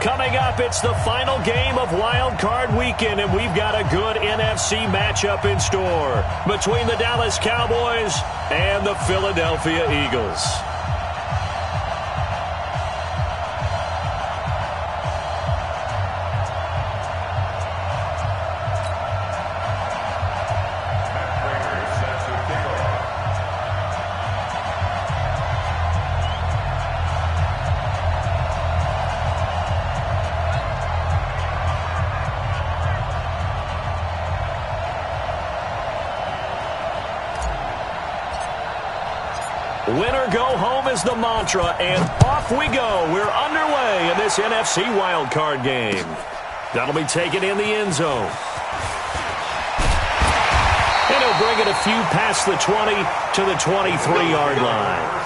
Coming up, it's the final game of Wild Card Weekend, and we've got a good NFC matchup in store between the Dallas Cowboys and the Philadelphia Eagles. Winner go home is the mantra, and off we go. We're underway in this NFC wildcard game. That'll be taken in the end zone. And he'll bring it a few past the 20 to the 23-yard line.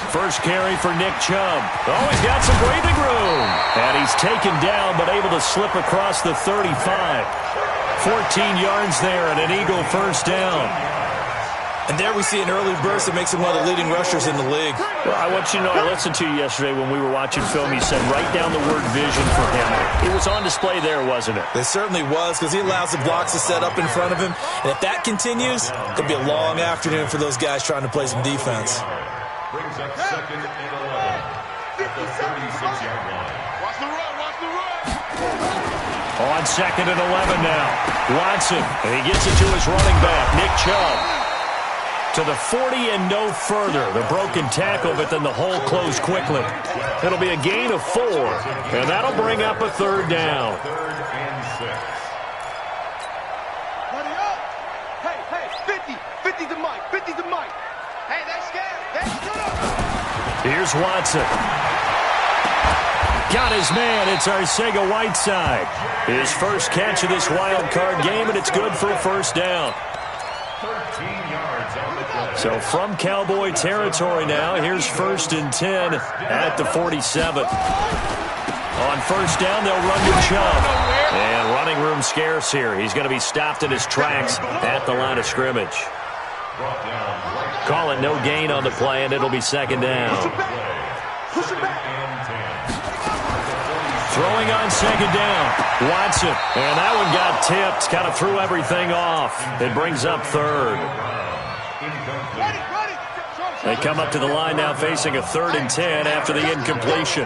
First carry for Nick Chubb. Oh, he's got some breathing room. And he's taken down, but able to slip across the 35. 14 yards there and an Eagle first down. And there we see an early burst that makes him one of the leading rushers in the league. Well, I want you to know, I listened to you yesterday when we were watching film. You said write down the word vision for him. It was on display there, wasn't it? It certainly was, because he allows the blocks to set up in front of him. And if that continues, it'll be a long afternoon for those guys trying to play some defense. Brings up second and 11 at the 36-yard line. Watch the run, watch the run. On second and 11 now. Watson, and he gets it to his running back, Nick Chubb. To the 40 and no further. The broken tackle, but then the hole closed quickly. It'll be a gain of 4, and that'll bring up a third down. Third and 6. Ready up. Hey, 50 to Mike, 50 to Mike. Hey, they're scared. They're scared. Here's Watson. Got his man. It's Arcega-Whiteside. His first catch of this wild card game, and it's good for a first down. 13 yards on the play. So from Cowboy territory now, here's first and 10 at the 47. On first down, they'll run to Chubb. And running room scarce here. He's going to be stopped in his tracks at the line of scrimmage. Call it no gain on the play, and it'll be second down. Throwing on second down. Watson. And that one got tipped. Kind of threw everything off. It brings up third. They come up to the line now facing a 3rd and 10 after the incompletion.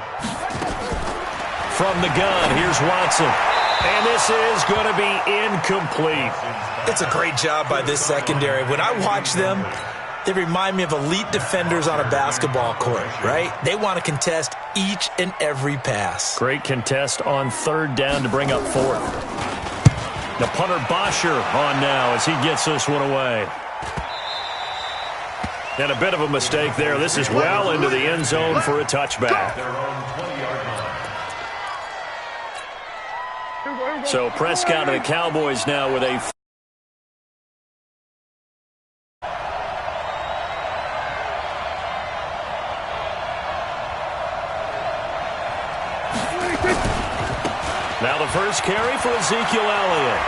From the gun, here's Watson. And this is going to be incomplete. It's a great job by this secondary. When I watch them, they remind me of elite defenders on a basketball court, right? They want to contest each and every pass. Great contest on 3rd down to bring up 4th. The punter Bosher on now as he gets this one away. And a bit of a mistake there. This is well into the end zone for a touchback. So Prescott and the Cowboys now with a... Now the first carry for Ezekiel Elliott.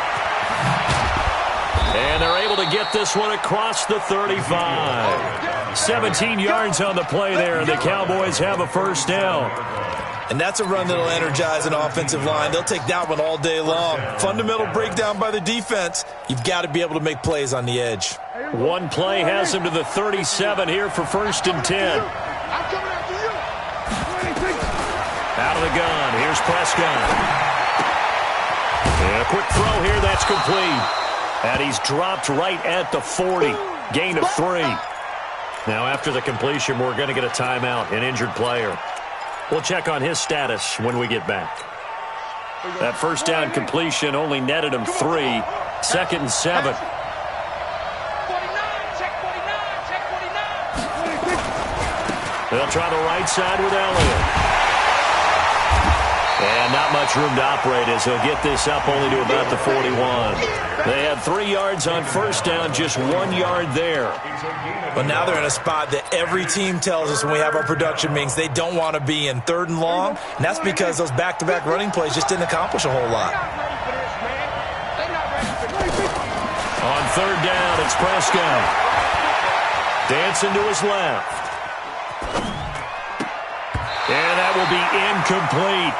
And they're able to get this one across the 35. 17 yards on the play there, and the Cowboys have a first down. And that's a run that'll energize an offensive line. They'll take that one all day long. Fundamental breakdown by the defense. You've got to be able to make plays on the edge. One play has him to the 37 here for first and 10. Out of the gun, here's Prescott. And a quick throw here, that's complete. And he's dropped right at the 40. Gain of 3. Now after the completion, we're going to get a timeout, an injured player. We'll check on his status when we get back. That first down completion only netted him 3. 2nd and 7. 49, check 49, check 49. They'll try the right side with Elliott. And not much room to operate as he'll get this up only to about the 41. They had 3 yards on first down, just 1 yard there. Well, now they're in a spot that every team tells us when we have our production meetings they don't want to be in, 3rd and long. And that's because those back-to-back running plays just didn't accomplish a whole lot. On 3rd down, it's Prescott. Dancing to his left. And that will be incomplete.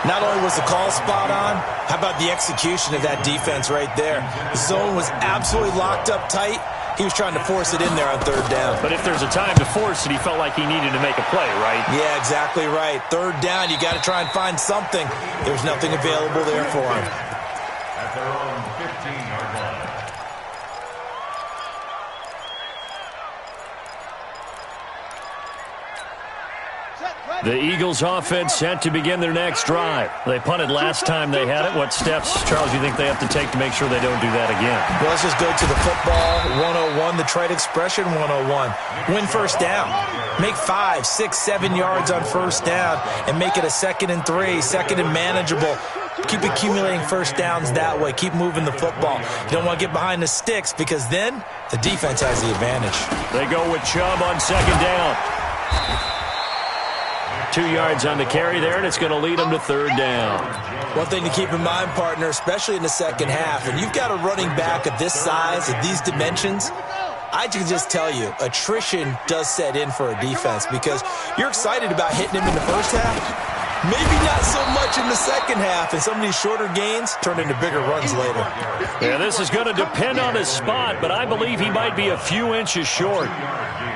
Not only was the call spot on, how about the execution of that defense right there? The zone was absolutely locked up tight. He was trying to force it in there on 3rd down. But if there's a time to force it, he felt like he needed to make a play, right? Yeah, exactly right. 3rd down, you got to try and find something. There's nothing available there for him. At their own 15-yard line. The Eagles offense set to begin their next drive. They punted last time they had it. What steps, Charles, you think they have to take to make sure they don't do that again? Well, let's just go to the football 101, the trade expression 101. Win first down. Make 5, 6, 7 yards on first down and make it a 2nd and 3, 2nd and manageable. Keep accumulating first downs that way. Keep moving the football. You don't want to get behind the sticks because then the defense has the advantage. They go with Chubb on 2nd down. 2 yards on the carry there, and it's going to lead them to 3rd down. One thing to keep in mind, partner, especially in the second half, and you've got a running back of this size, of these dimensions, I can just tell you, attrition does set in for a defense because you're excited about hitting him in the first half. Maybe not so much in the second half, and some of these shorter gains turn into bigger runs later. Yeah, this is going to depend on his spot, but I believe he might be a few inches short.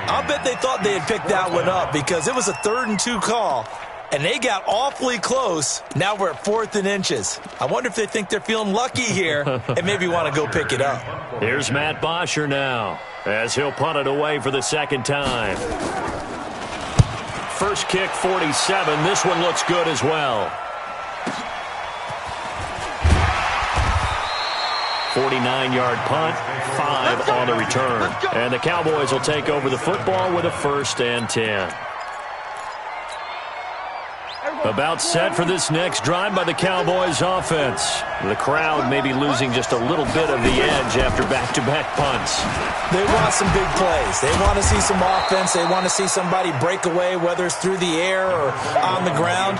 I'll bet they thought they had picked that one up because it was a 3rd and 2 call, and they got awfully close. Now we're at 4th and inches. I wonder if they think they're feeling lucky here and maybe want to go pick it up. Here's Matt Bosher now as he'll punt it away for the 2nd time. First kick, 47. This one looks good as well. 49-yard punt, 5 on the return. And the Cowboys will take over the football with a 1st and 10. About set for this next drive by the Cowboys offense. The crowd may be losing just a little bit of the edge after back-to-back punts. They want some big plays. They want to see some offense. They want to see somebody break away, whether it's through the air or on the ground.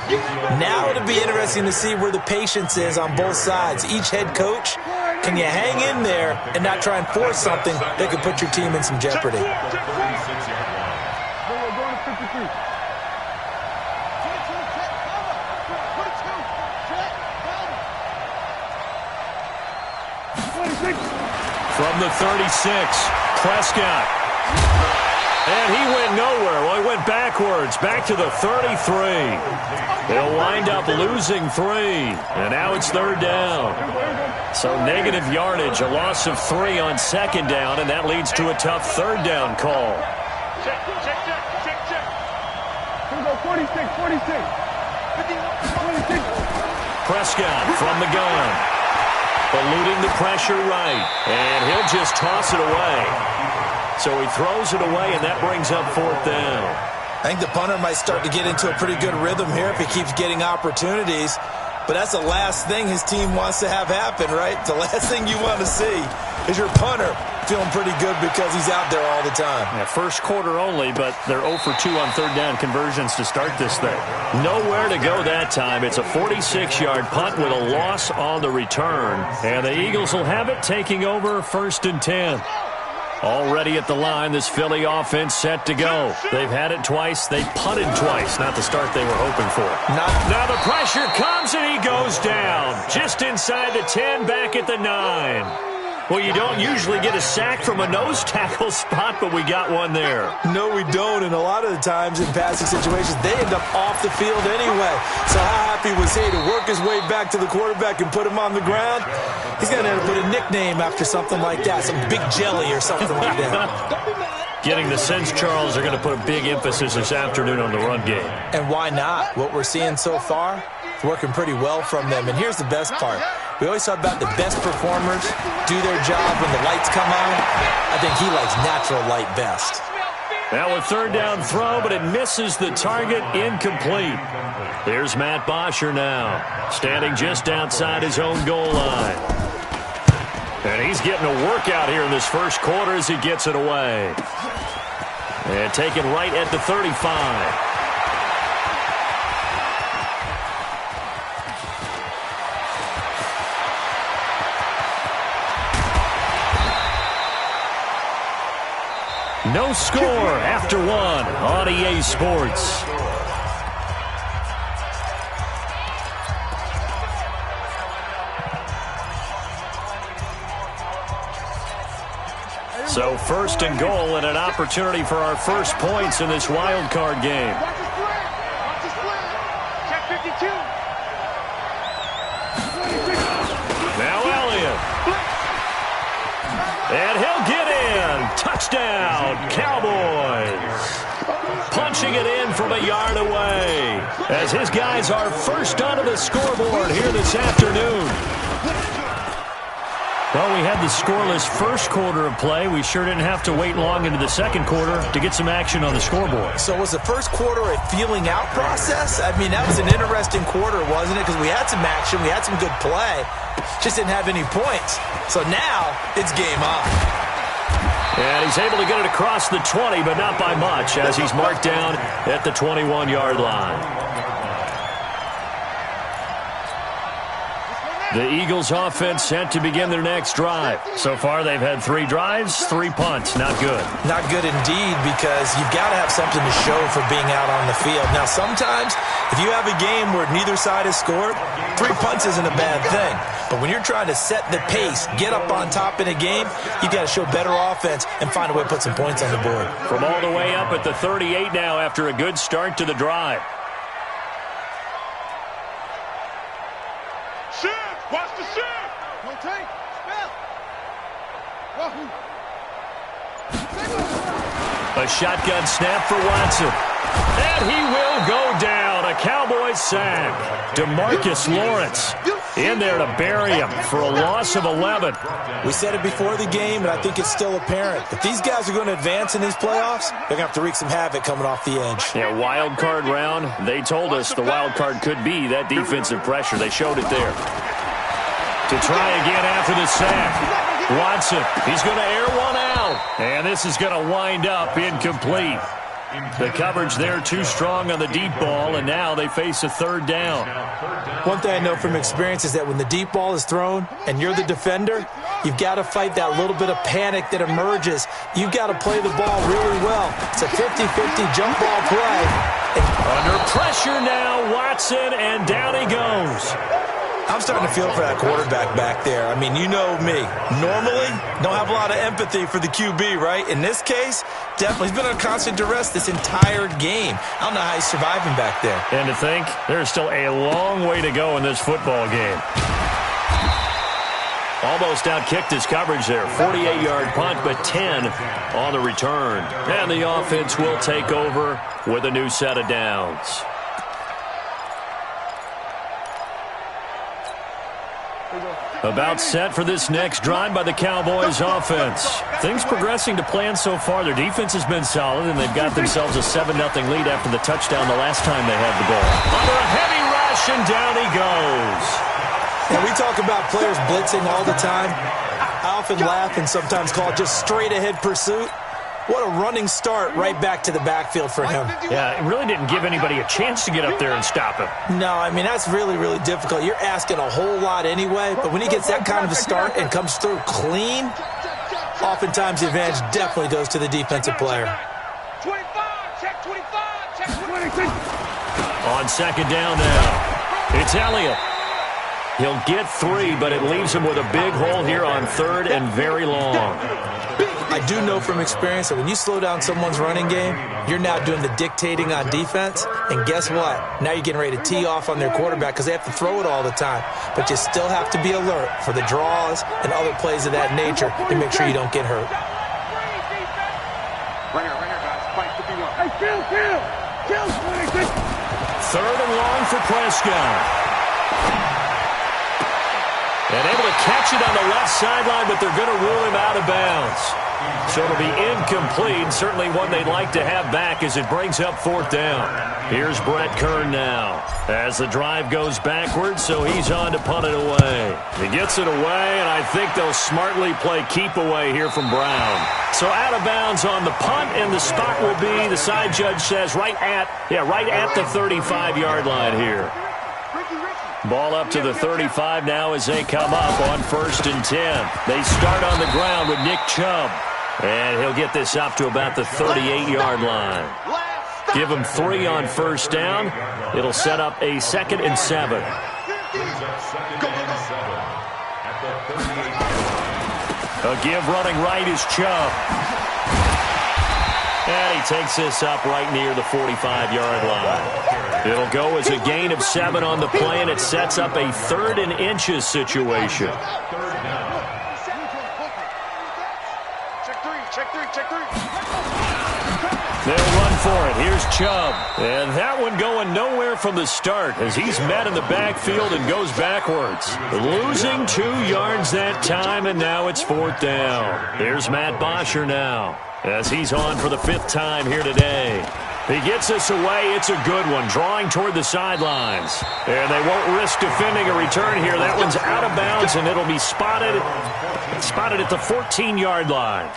Now it'll be interesting to see where the patience is on both sides. Each head coach, can you hang in there and not try and force something that could put your team in some jeopardy? From the 36, Prescott. And he went nowhere. Well, he went backwards, back to the 33. They'll wind up losing 3. And now it's 3rd down. So negative yardage, a loss of 3 on 2nd down, and that leads to a tough 3rd down call. Check. Here we go, 46. 56. Prescott from the gun. Eluding the pressure right. And he'll just toss it away. So he throws it away, and that brings up 4th down. I think the punter might start to get into a pretty good rhythm here if he keeps getting opportunities. But that's the last thing his team wants to have happen, right? The last thing you want to see is your punter feeling pretty good because he's out there all the time. Yeah, first quarter only, but they're 0 for 2 on 3rd down conversions to start this thing. Nowhere to go that time. It's a 46-yard punt with a loss on the return. And the Eagles will have it, taking over 1st and 10. Already at the line, this Philly offense set to go. They've had it twice. They punted twice. Not the start they were hoping for. Now the pressure comes, and he goes down. Just inside the 10, back at the 9. Well, you don't usually get a sack from a nose tackle spot, but we got one there. No, we don't, and a lot of the times in passing situations, they end up off the field anyway. So how happy was he to work his way back to the quarterback and put him on the ground? He's going to end up with a nickname after something like that, some big jelly or something like that. Getting the sense, Charles, they're going to put a big emphasis this afternoon on the run game. And why not? What we're seeing so far, it's working pretty well from them. And here's the best part. We always talk about the best performers do their job when the lights come on. I think he likes natural light best. Now a third down throw, but it misses the target, incomplete. Here's Matt Bosher now, standing just outside his own goal line. And he's getting a workout here in this first quarter as he gets it away. And taken right at the 35. No score after one on EA Sports. So first and goal and an opportunity for our first points in this wild card game. Watch the split. Watch the split. Check 52. Now Elliott. And he'll get in. Touchdown, Cowboys. Punching it in from a yard away as his guys are first onto the scoreboard here this afternoon. Well, we had the scoreless first quarter of play. We sure didn't have to wait long into the second quarter to get some action on the scoreboard. So was the first quarter a feeling out process? I mean, that was an interesting quarter, wasn't it? Because we had some action, we had some good play, just didn't have any points. So now it's game on. And he's able to get it across the 20, but not by much, as he's marked down at the 21-yard line. The Eagles offense set to begin their next drive. So far, they've had 3 drives, 3 punts. Not good. Not good indeed, because you've got to have something to show for being out on the field. Now, sometimes, if you have a game where neither side has scored, 3 punts isn't a bad thing. But when you're trying to set the pace, get up on top in a game, you've got to show better offense and find a way to put some points on the board. From all the way up at the 38 now after a good start to the drive. Watch the shift. Don't take. Spell. A shotgun snap for Watson. And he will go down. A Cowboys sack. DeMarcus Lawrence in there to bury him for a loss of 11. We said it before the game, and I think it's still apparent. If these guys are going to advance in these playoffs, they're going to have to wreak some havoc coming off the edge. Yeah, wild card round. They told us the wild card could be that defensive pressure. They showed it there. To try again after the sack. Watson, he's going to air one out. And this is going to wind up incomplete. The coverage there too strong on the deep ball, and now they face a third down. One thing I know from experience is that when the deep ball is thrown and you're the defender, you've got to fight that little bit of panic that emerges. You've got to play the ball really well. It's a 50-50 jump ball play. Under pressure now, Watson, and down he goes. I'm starting to feel for that quarterback back there. I mean, you know me. Normally, don't have a lot of empathy for the QB, right? In this case, definitely. He's been under constant duress this entire game. I don't know how he's surviving back there. And to think, there's still a long way to go in this football game. Almost outkicked his coverage there. 48-yard punt, but 10 on the return. And the offense will take over with a new set of downs. About set for this next drive by the Cowboys offense. Things progressing to plan so far. Their defense has been solid, and they've got themselves a 7-0 lead after the touchdown the last time they had the ball. Under a heavy rush, and down he goes. And we talk about players blitzing all the time. I often laugh and sometimes call it just straight-ahead pursuit. What a running start right back to the backfield for him. Yeah, it really didn't give anybody a chance to get up there and stop him. No, I mean, that's really, really difficult. You're asking a whole lot anyway, but when he gets that kind of a start and comes through clean, oftentimes the advantage definitely goes to the defensive player. 25, check 25, check 26. On second down now, it's Elliott. He'll get 3, but it leaves him with a big hole here on third and very long. I do know from experience that when you slow down someone's running game, you're now doing the dictating on defense. And guess what? Now you're getting ready to tee off on their quarterback because they have to throw it all the time. But you still have to be alert for the draws and other plays of that nature to make sure you don't get hurt. Right here, guys. Fight 51. Hey, kill, 26. Third and long for Prescott. And able to catch it on the left sideline, but they're going to rule him out of bounds. So it'll be incomplete, certainly one they'd like to have back as it brings up 4th down. Here's Brett Kern now as the drive goes backwards, so he's on to punt it away. He gets it away, and I think they'll smartly play keep away here from Brown. So out of bounds on the punt, and the spot will be, the side judge says, right at the 35-yard line here. Ball up to the 35 now as they come up on 1st and 10. They start on the ground with Nick Chubb. And he'll get this up to about the 38-yard line. Give him 3 on 1st down. It'll set up a 2nd and 7. A give running right is Chubb. And he takes this up right near the 45-yard line. It'll go as a gain of 7 on the play, and it sets up a 3rd and inches situation. They'll run for it. Here's Chubb. And that one going nowhere from the start as he's met in the backfield and goes backwards. Losing 2 yards that time, and now it's 4th down. Here's Matt Bosher now as he's on for the 5th time here today. He gets this away. It's a good one, drawing toward the sidelines. And they won't risk defending a return here. That one's out of bounds, and it'll be spotted at the 14-yard line.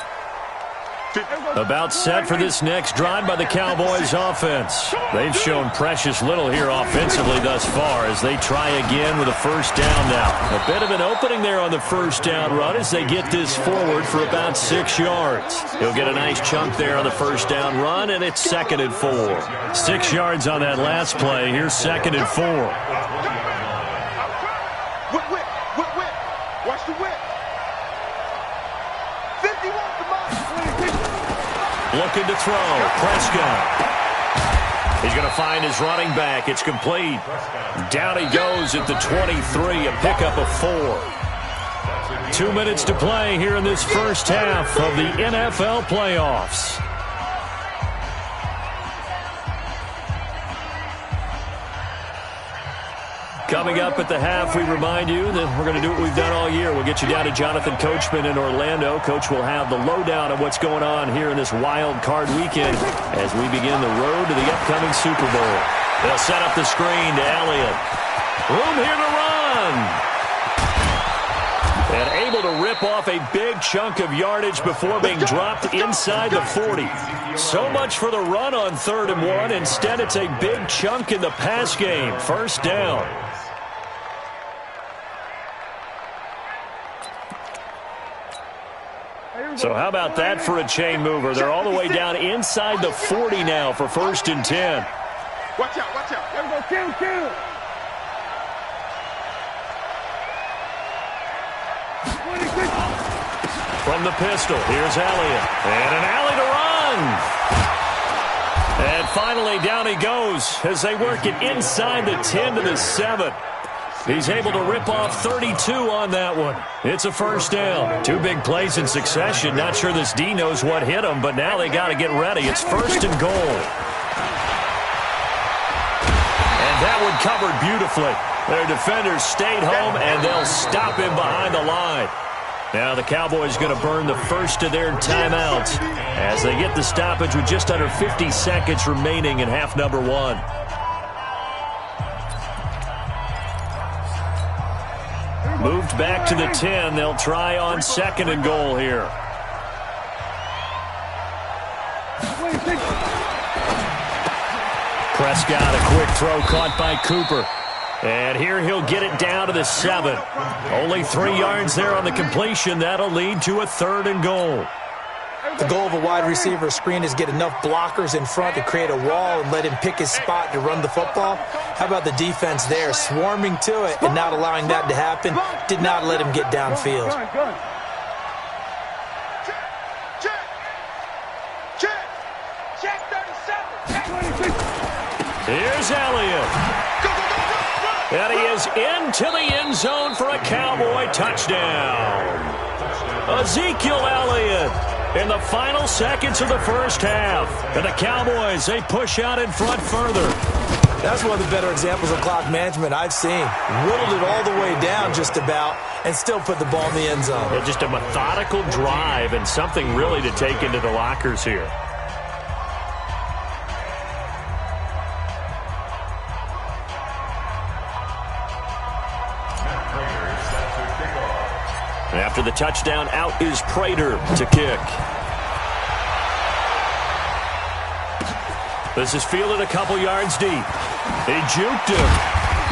About set for this next drive by the Cowboys offense. They've shown precious little here offensively thus far as they try again with a 1st down now. A bit of an opening there on the 1st down run as they get this forward for about 6 yards. He'll get a nice chunk there on the 1st down run, and it's 2nd and 4. 6 yards on that last play. Here's 2nd and 4. Whip. Watch the whip. 51 to mine. Looking to throw. Prescott. He's going to find his running back. It's complete. Down he goes at the 23, a pickup of 4. 2 minutes to play here in this first half of the NFL playoffs. Coming up at the half, we remind you that we're going to do what we've done all year. We'll get you down to Jonathan Coachman in Orlando. Coach will have the lowdown of what's going on here in this wild card weekend as we begin the road to the upcoming Super Bowl. They'll set up the screen to Elliott. Room here to run. And able to rip off a big chunk of yardage before being dropped inside the 40. So much for the run on 3rd and 1. Instead, it's a big chunk in the pass game. 1st down. So how about that for a chain mover? They're all the way down inside the 40 now for 1st and 10. Watch out. There we go. Kill. From the pistol, here's Elliott. And an alley to run. And finally, down he goes as they work it inside the 10 to the 7. He's able to rip off 32 on that one. It's a 1st down. 2 big plays in succession. Not sure this D knows what hit him, but now they got to get ready. It's 1st and goal. And that one covered beautifully. Their defenders stayed home, and they'll stop him behind the line. Now the Cowboys going to burn the first of their timeouts as they get the stoppage with just under 50 seconds remaining in half number 1. Moved back to the 10. They'll try on 2nd and goal here. Prescott, a quick throw caught by Cooper. And here he'll get it down to the 7. Only 3 yards there on the completion. That'll lead to a 3rd and goal. The goal of a wide receiver screen is get enough blockers in front to create a wall and let him pick his spot to run the football. How about the defense there, swarming to it and not allowing that to happen? Did not let him get downfield. Check 37. Here's Elliott. And he is into the end zone for a Cowboy touchdown. Ezekiel Elliott in the final seconds of the first half. And the Cowboys, they push out in front further. That's one of the better examples of clock management I've seen. Whittled it all the way down just about and still put the ball in the end zone. Yeah, just a methodical drive and something really to take into the lockers here. After the touchdown, out is Prater to kick. This is fielded a couple yards deep. He juked him.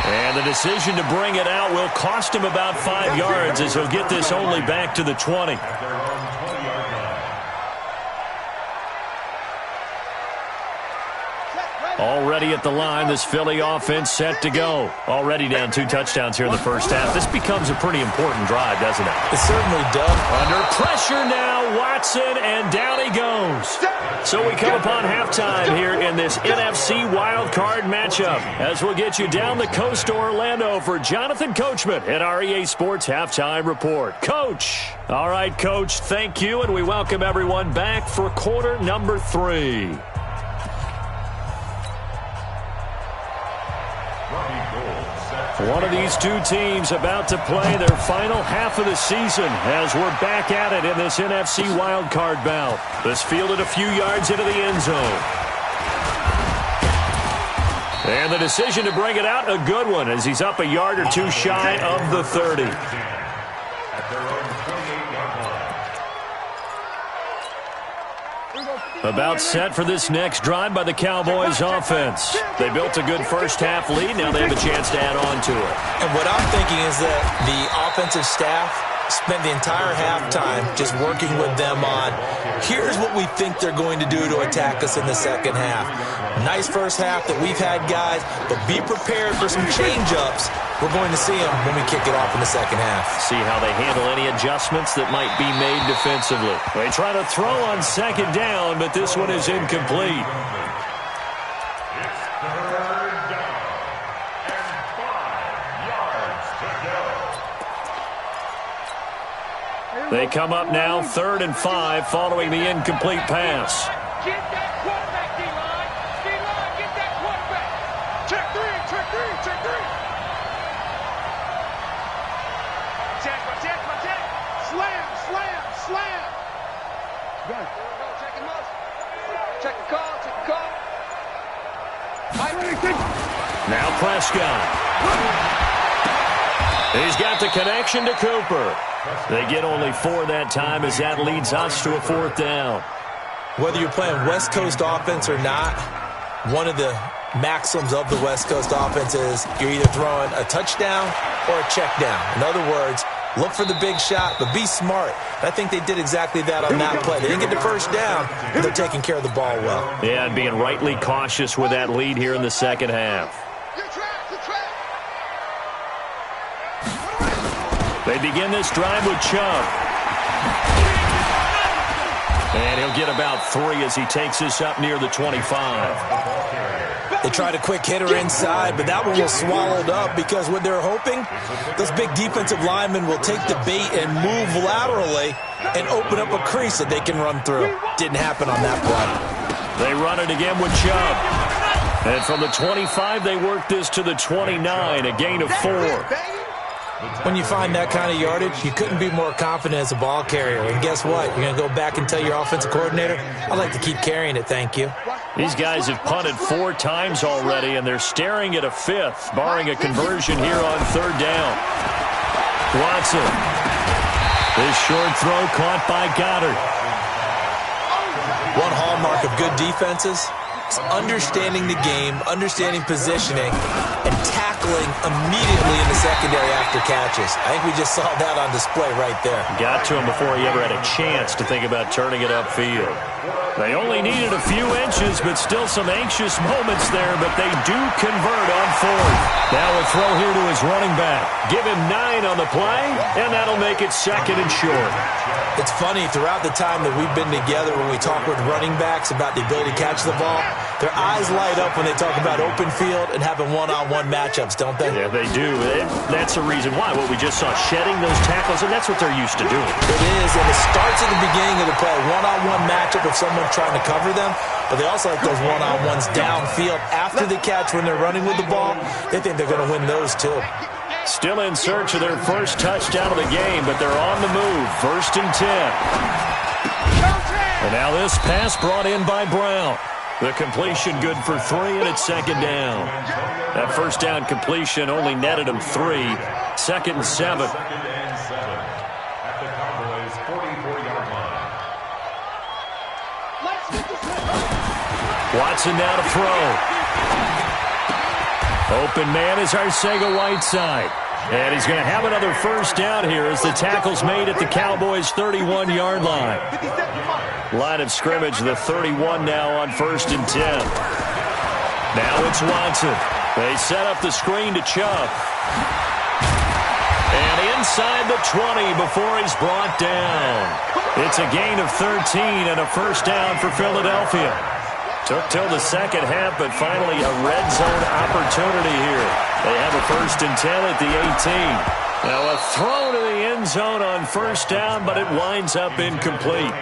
And the decision to bring it out will cost him about 5 yards as he'll get this only back to the 20. Already at the line, this Philly offense set to go. Already down 2 touchdowns here in the first half. This becomes a pretty important drive, doesn't it? It certainly does. Under pressure now, Watson, and down he goes. So we come upon halftime here in this NFC wildcard matchup as we'll get you down the coast to Orlando for Jonathan Coachman at our EA Sports Halftime Report. Coach. All right, Coach, thank you, and we welcome everyone back for quarter number 3. One of these two teams about to play their final half of the season as we're back at it in this NFC wildcard bout. This fielded a few yards into the end zone. And the decision to bring it out, a good one, as he's up a yard or two shy of the 30. About set for this next drive by the Cowboys offense. They built a good first half lead. Now they have a chance to add on to it. And what I'm thinking is that the offensive staff spent the entire halftime just working with them on, here's what we think they're going to do to attack us in the second half. Nice first half that we've had, guys, but be prepared for some change-ups. We're going to see them when we kick it off in the second half. See how they handle any adjustments that might be made defensively. They try to throw on second down, but this one is incomplete. They come up now 3rd and 5 following the incomplete pass. Get that quarterback, D-line. D-line, get that quarterback. Check 3, check 3, check 3. Check. Slam, slam, slam. Go. Check him out. Check the call, check the call. Now Prescott. He's got the connection to Cooper. They get only 4 that time as that leads us to a 4th down. Whether you're playing West Coast offense or not, one of the maxims of the West Coast offense is you're either throwing a touchdown or a check down. In other words, look for the big shot, but be smart. I think they did exactly that on that play. They didn't get the first down, but they're taking care of the ball well. Yeah, and being rightly cautious with that lead here in the second half. They begin this drive with Chubb. And he'll get about 3 as he takes this up near the 25. They tried a quick hitter inside, but that one was swallowed up because what they're hoping, those big defensive linemen will take the bait and move laterally and open up a crease that they can run through. Didn't happen on that play. They run it again with Chubb. And from the 25, they work this to the 29, a gain of 4. When you find that kind of yardage, you couldn't be more confident as a ball carrier. And guess what? You're going to go back and tell your offensive coordinator, I'd like to keep carrying it, thank you. These guys have punted 4 times already, and they're staring at a 5th, barring a conversion here on 3rd down. Watson. This short throw caught by Goddard. One hallmark of good defenses is understanding the game, understanding positioning, and tackling immediately in the secondary after catches. I think we just saw that on display right there. Got to him before he ever had a chance to think about turning it upfield. They only needed a few inches, but still some anxious moments there, but they do convert on 4th. Now a throw here to his running back. Give him 9 on the play, and that'll make it 2nd and short. It's funny, throughout the time that we've been together when we talk with running backs about the ability to catch the ball, Their eyes light up when they talk about open field and having one-on-one matchups, don't they? Yeah, they do. That's the reason why. What we just saw, shedding those tackles, and that's what they're used to doing. It is, and it starts at the beginning of the play. One-on-one matchup if someone's trying to cover them, but they also like those one-on-ones downfield after the catch when they're running with the ball. They think they're going to win those too. Still in search of their first touchdown of the game, but they're on the move. 1st and 10. And now this pass brought in by Brown. The completion good for 3, and it's 2nd down. That first down completion only netted him 3. 2nd and 7. At the Cowboys' 44-yard line. Watson now to throw. Open man is Arcega-Whiteside. And he's going to have another first down here as the tackle's made at the Cowboys' 31-yard line. Line of scrimmage, the 31 now on 1st and 10. Now it's Watson. They set up the screen to Chubb. And inside the 20 before he's brought down. It's a gain of 13 and a first down for Philadelphia. Took till the second half, but finally a red zone opportunity here. They have a 1st and 10 at the 18. Now a throw to the end zone on first down, but it winds up incomplete.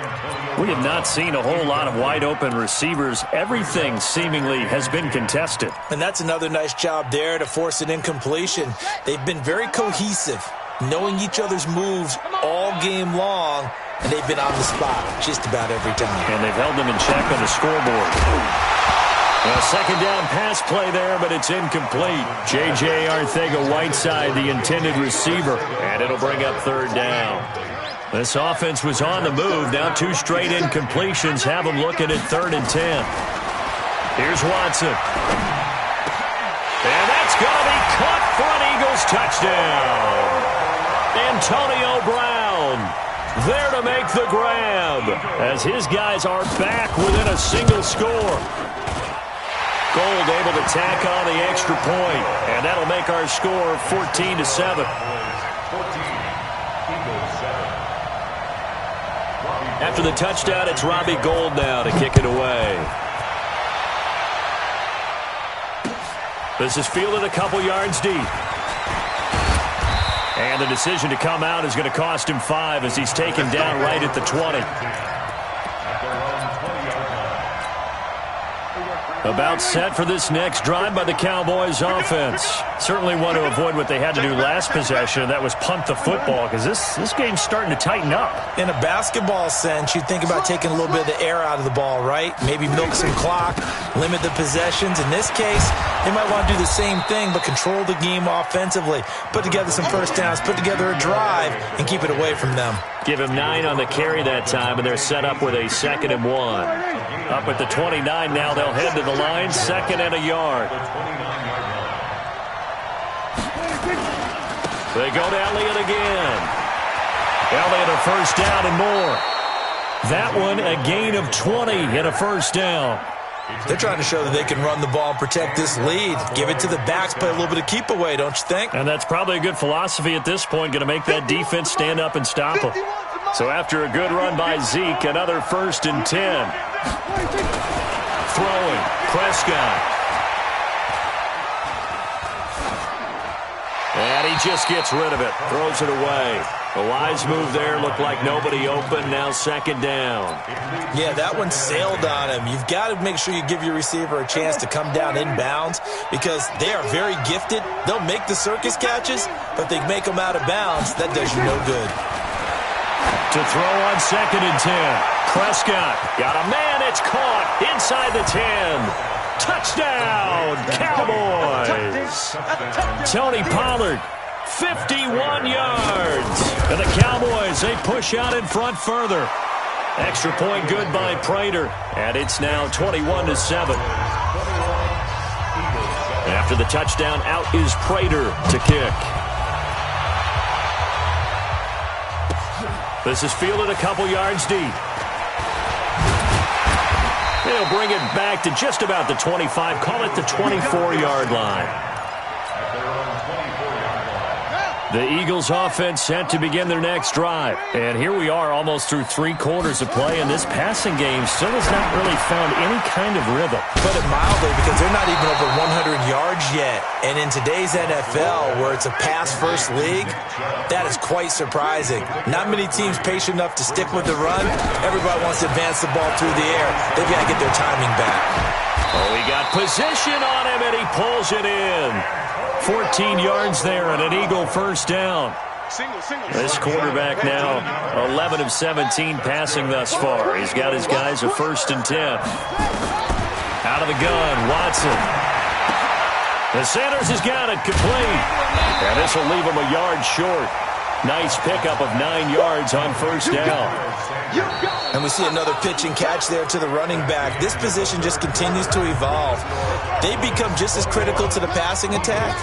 We have not seen a whole lot of wide open receivers. Everything seemingly has been contested. And that's another nice job there to force an incompletion. They've been very cohesive, knowing each other's moves all game long. And they've been on the spot just about every time. And they've held them in check on the scoreboard. A 2nd down pass play there, but it's incomplete. J.J. Arcega-Whiteside, the intended receiver. And it'll bring up 3rd down. This offense was on the move. Now 2 straight incompletions have them looking at 3rd and 10. Here's Watson. And that's going to be caught for an Eagles touchdown. Antonio Brown there to make the grab as his guys are back within a single score. Gold able to tack on the extra point, and that'll make our score 14-7. After the touchdown, it's Robbie Gould now to kick it away. This is fielded a couple yards deep. And the decision to come out is going to cost him 5 as he's taken down right at the 20. About set for this next drive by the Cowboys offense. Certainly want to avoid what they had to do last possession, and that was punt the football, because this game's starting to tighten up. In a basketball sense, you think about taking a little bit of the air out of the ball, right? Maybe milk some clock, limit the possessions. In this case, they might want to do the same thing, but control the game offensively. Put together some first downs, put together a drive, and keep it away from them. Give him 9 on the carry that time, and they're set up with a 2nd and 1. Up at the 29 now, they'll head to the line, 2nd and a yard. They go to Elliott again. Elliott a first down and more. That one a gain of 20 and a first down. They're trying to show that they can run the ball and protect this lead. Give it to the backs, play a little bit of keep away, don't you think? And that's probably a good philosophy at this point, going to make that defense stand up and stop them. So after a good run by Zeke, another 1st and 10. Throwing, Prescott. And he just gets rid of it, throws it away. A wise move there, looked like nobody open, now 2nd down. Yeah, that one sailed on him. You've got to make sure you give your receiver a chance to come down inbounds because they are very gifted. They'll make the circus catches, but they make them out of bounds. That does you no good. To throw on 2nd and 10. Prescott got a man, it's caught inside the 10. Touchdown, Cowboys. Tony Pollard, 51 yards. And the Cowboys, they push out in front further. Extra point good by Prater. And it's now 21-7. After the touchdown, out is Prater to kick. This is fielded a couple yards deep. They'll bring it back to just about the 25. Call it the 24-yard line. The Eagles offense set to begin their next drive. And here we are almost through 3 quarters of play, and this passing game still has not really found any kind of rhythm. Put it mildly, because they're not even over 100 yards yet. And in today's NFL, where it's a pass-first league, that is quite surprising. Not many teams patient enough to stick with the run. Everybody wants to advance the ball through the air. They've got to get their timing back. Oh, he got position on him, and he pulls it in. 14 yards there and an Eagle first down. This quarterback now 11 of 17 passing thus far. He's got his guys a 1st and 10. Out of the gun, Watson. The Sanders has got it complete. And this will leave him a yard short. Nice pickup of 9 yards on first down. And we see another pitch and catch there to the running back. This position just continues to evolve. They become just as critical to the passing attack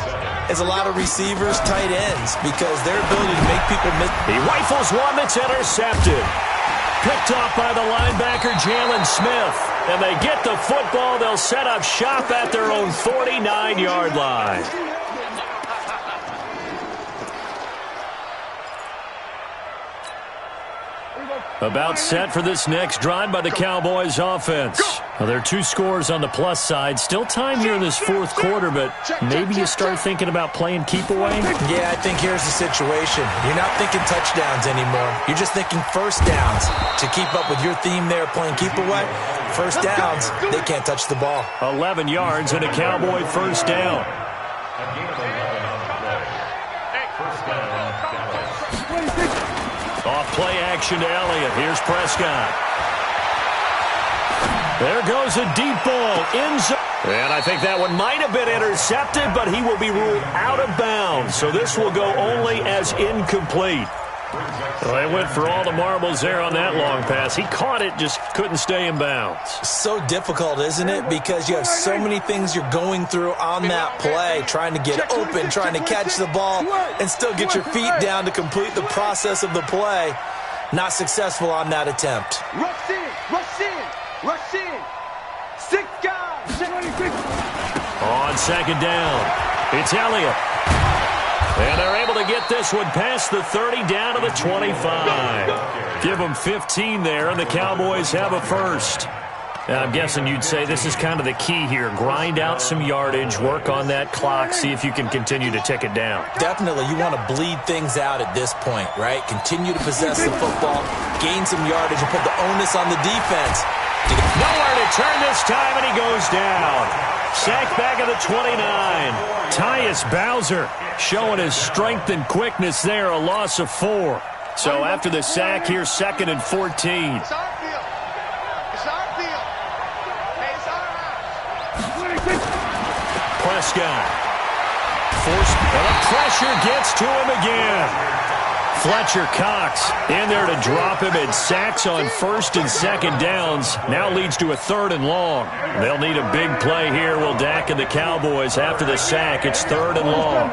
as a lot of receivers, tight ends, because their ability to make people miss. He rifles one that's intercepted. Picked off by the linebacker, Jalen Smith. And they get the football. They'll set up shop at their own 49-yard line. About set for this next drive by the Cowboys offense. Well, there are 2 scores on the plus side. Still time here in this 4th quarter, but maybe you start thinking about playing keep away? Yeah, I think here's the situation. You're not thinking touchdowns anymore. You're just thinking first downs. To keep up with your theme there, playing keep away, first downs, they can't touch the ball. 11 yards and a Cowboy first down. Off play action to Elliott. Here's Prescott. There goes a deep ball. End zone. And I think that one might have been intercepted, but he will be ruled out of bounds. So this will go only as incomplete. Well, they went for all the marbles there on that long pass. He caught it, just couldn't stay in bounds. So difficult, isn't it? Because you have so many things you're going through on that play, trying to get open, trying to catch the ball, and still get your feet down to complete the process of the play. Not successful on that attempt. Rush in, rush in, rush in. 6 guys. On second down, it's Elliott. And they're able to get this one past the 30 down to the 25. Give them 15 there, and the Cowboys have a first. Now, I'm guessing you'd say this is kind of the key here. Grind out some yardage, work on that clock, see if you can continue to tick it down. Definitely, you want to bleed things out at this point, right? Continue to possess the football, gain some yardage, and put the onus on the defense. Nowhere to turn this time, and he goes down. Sacked back at the 29. Tyus Bowser showing his strength and quickness there, a loss of 4. So after the sack, here's 2nd and 14. It's our field. It's our field. Hey, it's our house. Prescott. And the pressure gets to him again. Fletcher Cox in there to drop him, and sacks on 1st and 2nd downs. Now leads to a 3rd and long. They'll need a big play here, will Dak and the Cowboys. After the sack, it's 3rd and long.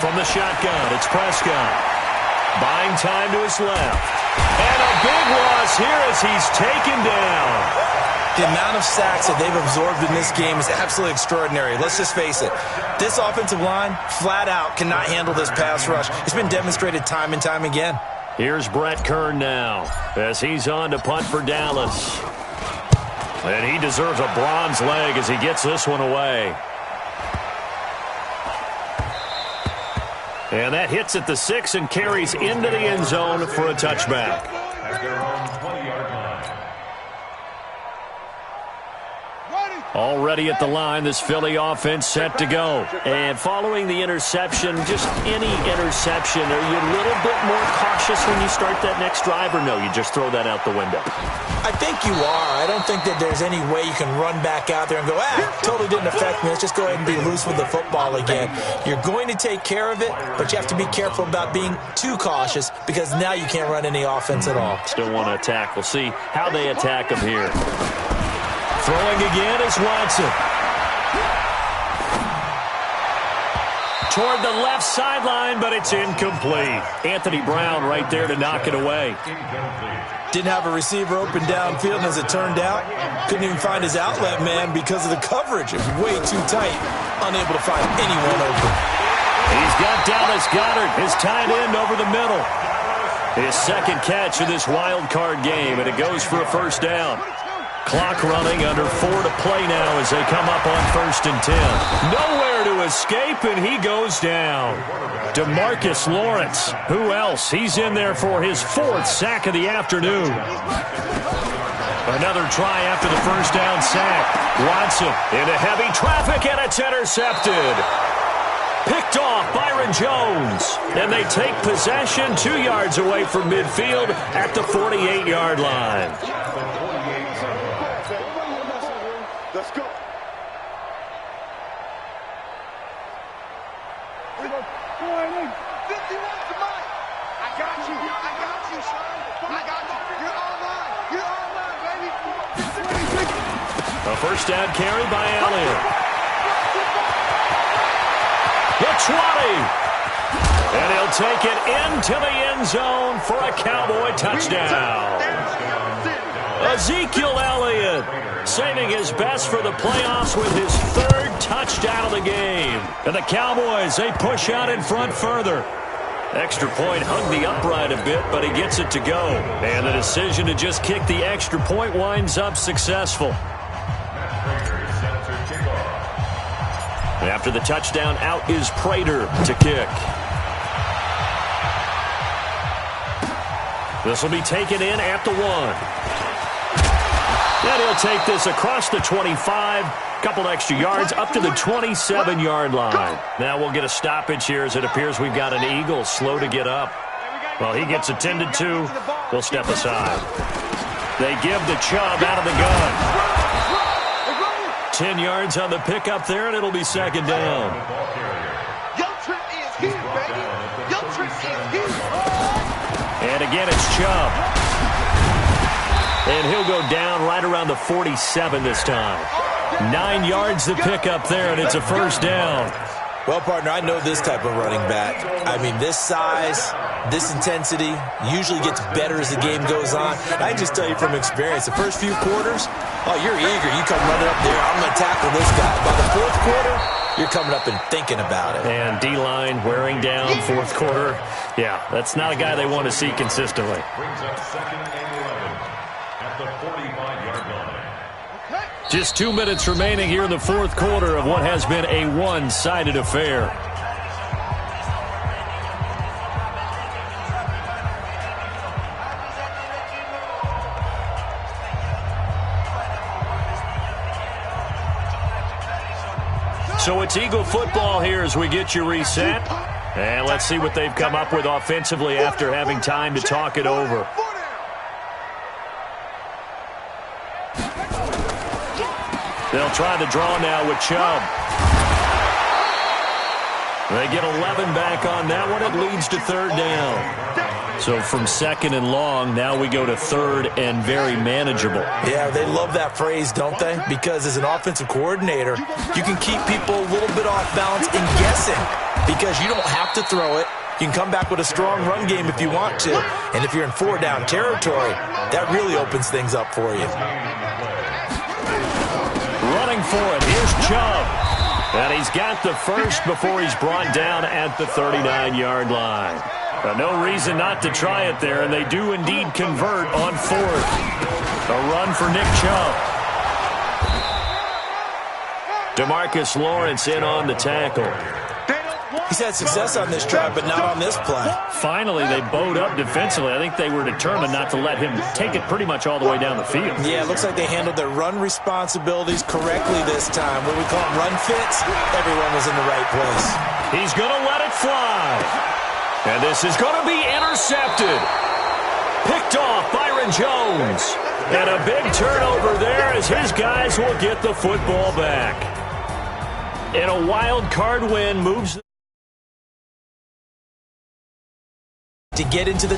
From the shotgun, it's Prescott. Buying time to his left. And a big loss here as he's taken down. The amount of sacks that they've absorbed in this game is absolutely extraordinary. Let's just face it. This offensive line, flat out, cannot handle this pass rush. It's been demonstrated time and time again. Here's Brett Kern now as he's on to punt for Dallas. And he deserves a bronze leg as he gets this one away. And that hits at the 6 and carries into the end zone for a touchback. Already at the line, this Philly offense set to go. And following the interception, just any interception, are you a little bit more cautious when you start that next drive, or no, you just throw that out the window? I think you are. I don't think that there's any way you can run back out there and go, totally didn't affect me. Let's just go ahead and be loose with the football again. You're going to take care of it, but you have to be careful about being too cautious because now you can't run any offense at all. Still want to attack. We'll see how they attack him here. Throwing again is Watson. Toward the left sideline, but it's incomplete. Anthony Brown right there to knock it away. Didn't have a receiver open downfield, and as it turned out, couldn't even find his outlet man because of the coverage. It was way too tight, unable to find anyone open. He's got Dallas Goedert, his tight end, over the middle. His second catch of this wild card game, and it goes for a first down. Clock running, under 4 to play now as they come up on 1st and 10. Nowhere to escape, and he goes down. DeMarcus Lawrence. Who else? He's in there for his 4th sack of the afternoon. Another try after the first down sack. Watson into heavy traffic, and it's intercepted. Picked off Byron Jones. And they take possession 2 yards away from midfield at the 48-yard line. Let's go. A first down carry by Elliott. The 20. And he'll take it into the end zone for a Cowboy touchdown. Ezekiel Elliott saving his best for the playoffs with his 3rd touchdown of the game. And the Cowboys, they push out in front further. Extra point hung the upright a bit, but he gets it to go. And the decision to just kick the extra point winds up successful. After the touchdown, out is Prater to kick. This will be taken in at the 1. And he'll take this across the 25, couple extra yards, up to the 27-yard line. Now we'll get a stoppage here as it appears we've got an Eagle slow to get up. Well, he gets attended to. We'll step aside. They give the Chubb out of the gun. 10 yards on the pickup there, and it'll be 2nd down. And again, it's Chubb. And he'll go down right around the 47 this time. 9 yards to pick up there, and it's a first down. Well, partner, I know this type of running back. I mean, this size, this intensity usually gets better as the game goes on. I can just tell you from experience, the first few quarters, oh, you're eager. You come running up there, I'm going to tackle this guy. By the 4th quarter, you're coming up and thinking about it. And D-line wearing down 4th quarter. Yeah, that's not a guy they want to see consistently. Brings up 2nd and 11 at the 45-yard line. Just 2 minutes remaining here in the 4th quarter of what has been a one-sided affair. So it's Eagle football here as we get you reset. And let's see what they've come up with offensively after having time to talk it over. They'll try the draw now with Chubb. They get 11 back on that one. It leads to 3rd down. So from 2nd and long, now we go to 3rd and very manageable. Yeah, they love that phrase, don't they? Because as an offensive coordinator, you can keep people a little bit off balance and guessing because you don't have to throw it. You can come back with a strong run game if you want to. And if you're in 4-down territory, that really opens things up for you. Running for it, here's Chubb. And he's got the first before he's brought down at the 39-yard line. No reason not to try it there, and they do indeed convert on 4th. A run for Nick Chubb. DeMarcus Lawrence in on the tackle. He's had success on this drive, but not on this play. Finally, they bowed up defensively. I think they were determined not to let him take it pretty much all the way down the field. Yeah, it looks like they handled their run responsibilities correctly this time. What we call them run fits, everyone was in the right place. He's going to let it fly. And this is going to be intercepted. Picked off Byron Jones. And a big turnover there as his guys will get the football back. And a wild card win moves to get into the